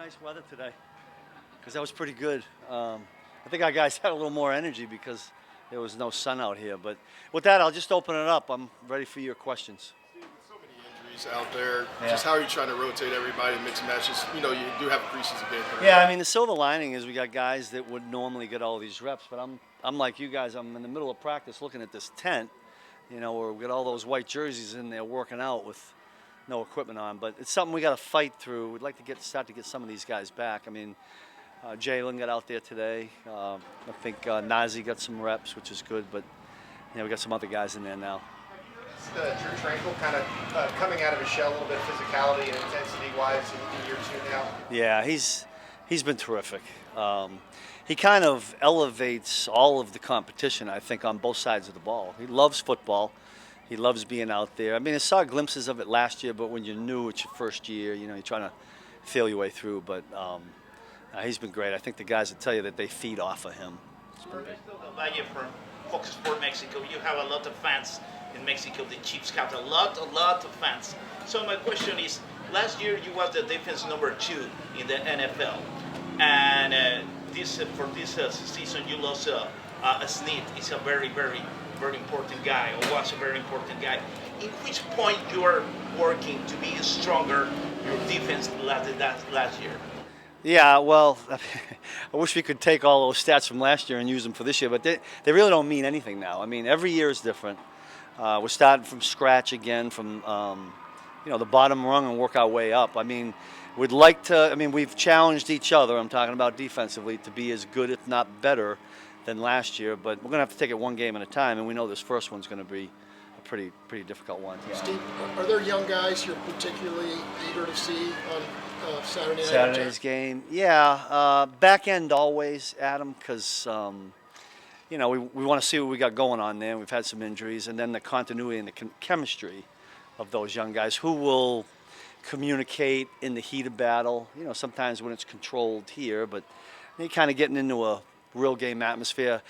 nice weather today because that was pretty good. I think our guys had a little more energy because there was no sun out here. But with that, I'll just open it up. I'm ready for your questions. Steve, with so many injuries out there, just how are you trying to rotate everybody, mix and match? Just, you know, you do have a preseason game. Yeah, I mean, the silver lining is we got guys that would normally get all these reps, but I'm like you guys. I'm in the middle of practice looking at this tent, you know, where we got all those white jerseys in there working out with no equipment on. But it's something we got to fight through. We'd like to start to get some of these guys back. I mean, Jalen got out there today. I think Nazi got some reps, which is good. But you know, we got some other guys in there now. Drew Trant kind of coming out of his shell a little bit, physicality and intensity-wise in year two now. Yeah, he's been terrific. He kind of elevates all of the competition, I think, on both sides of the ball. He loves football. He loves being out there. I mean, I saw glimpses of it last year, but when you're new, it's your first year, you know, you're trying to feel your way through. But he's been great. I think the guys will tell you that they feed off of him. Valle from Fox Sports Mexico. You have a lot of fans in Mexico, the Chiefs have a lot of fans. So my question is, last year you was the defense number 2 in the NFL, and for this season you lost Smith. Is a very important guy, or was a very important guy. In which point you are working to be stronger, your defense last year? Yeah, well, I wish we could take all those stats from last year and use them for this year, but they really don't mean anything now. I mean, every year is different. We're starting from scratch again, from you know, the bottom rung and work our way up. I mean, we'd like to. I mean, we've challenged each other. I'm talking about defensively to be as good, if not better, than last year. But we're gonna have to take it one game at a time, and we know this first one's gonna be a pretty difficult one. Yeah. Steve, are there young guys you're particularly eager to see on Saturday night? Saturday's game, yeah. Back end always, Adam, because you know, we want to see what we got going on there. We've had some injuries, and then the continuity and the chemistry of those young guys who will communicate in the heat of battle. You know, sometimes when it's controlled here, but they kind of getting into a real game atmosphere.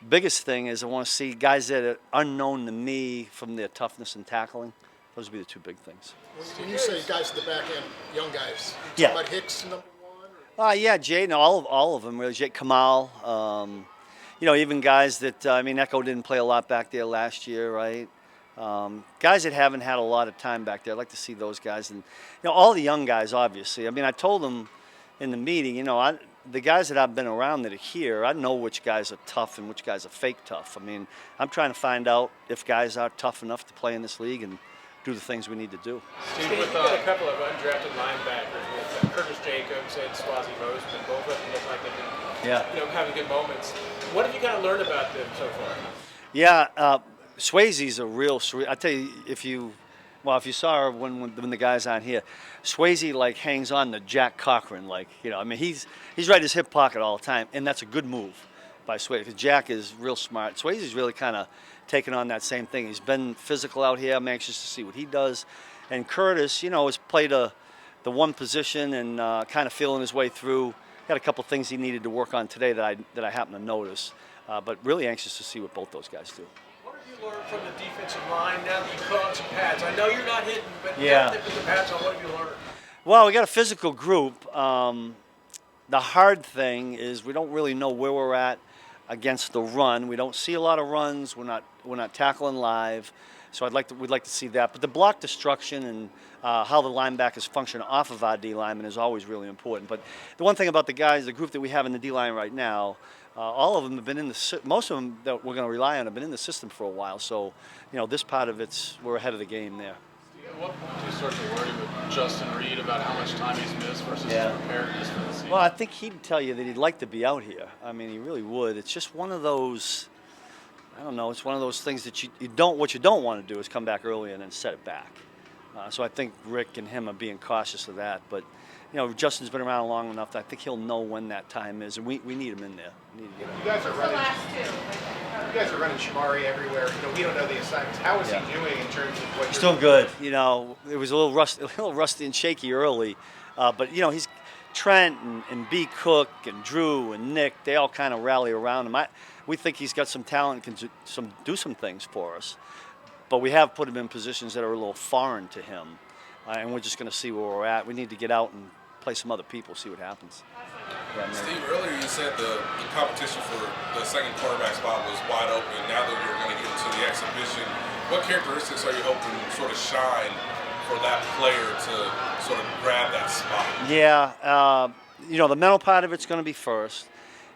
Biggest thing is I want to see guys that are unknown to me from their toughness and tackling. Those would be the two big things. When you say guys at the back end, young guys, yeah. Talking about Hicks number 1? Yeah, Jaden, all of them really. Jake Kamal. You know, even guys that, I mean, Echo didn't play a lot back there last year, right? Guys that haven't had a lot of time back there, I'd like to see those guys. And, you know, all the young guys, obviously. I mean, I told them in the meeting, you know, the guys that I've been around that are here, I know which guys are tough and which guys are fake tough. I mean, I'm trying to find out if guys are tough enough to play in this league and do the things we need to do. Steve, you've got a couple of undrafted linebackers with Curtis Jacobs and Swazi Bozeman. Both of them look like they've been, you know, having good moments. What have you got to learn about them so far? Yeah, Swayze's a real. I tell you, if you saw her when the guys aren't here, Swayze like hangs on to Jack Cochran, like, you know. I mean, he's right in his hip pocket all the time, and that's a good move by Swayze because Jack is real smart. Swayze's really kind of taking on that same thing. He's been physical out here. I'm anxious to see what he does. And Curtis, you know, has played the one position and kind of feeling his way through. Got a couple things he needed to work on today that I happen to notice, but really anxious to see what both those guys do. What have you learned from the defensive line now that you've put on some pads? I know you're not hitting, but yeah. Now that they put the pads on, what have you learned? Well, we got a physical group. The hard thing is we don't really know where we're at against the run. We don't see a lot of runs. We're not tackling live. So we'd like to see that. But the block destruction and how the linebackers function off of our D linemen is always really important. But the one thing about the guys, the group that we have in the D line right now, all of them have been in most of them that we're going to rely on have been in the system for a while. So, you know, this part of we're ahead of the game there. At what point do you start to worry with Justin Reed about how much time he's missed versus his preparedness for the season? Well, I think he'd tell you that he'd like to be out here. I mean, he really would. It's just one of those. I don't know. It's one of those things that you don't. What you don't want to do is come back early and then set it back. So I think Rick and him are being cautious of that. But you know, Justin's been around long enough that I think he'll know when that time is, and we need him in there. You guys are running Shamari everywhere. You know, we don't know the assignments. How is he doing in terms of what? He's doing good. You know, it was a little rusty and shaky early, but you know, he's Trent and B. Cook and Drew and Nick. They all kind of rally around him. We think he's got some talent, can do some things for us, but we have put him in positions that are a little foreign to him, and we're just going to see where we're at. We need to get out and play some other people, see what happens. Steve, earlier you said the competition for the second quarterback spot was wide open. Now that you're going to get into the exhibition, what characteristics are you hoping sort of shine for that player to sort of grab that spot? Yeah, the mental part of it's going to be first.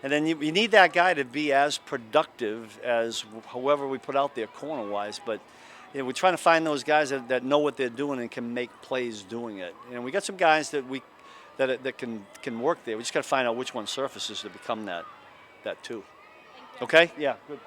And then you need that guy to be as productive as whoever we put out there corner-wise. But we're trying to find those guys that know what they're doing and can make plays doing it. And we got some guys that can work there. We just got to find out which one surfaces to become that too. Okay? Yeah, good.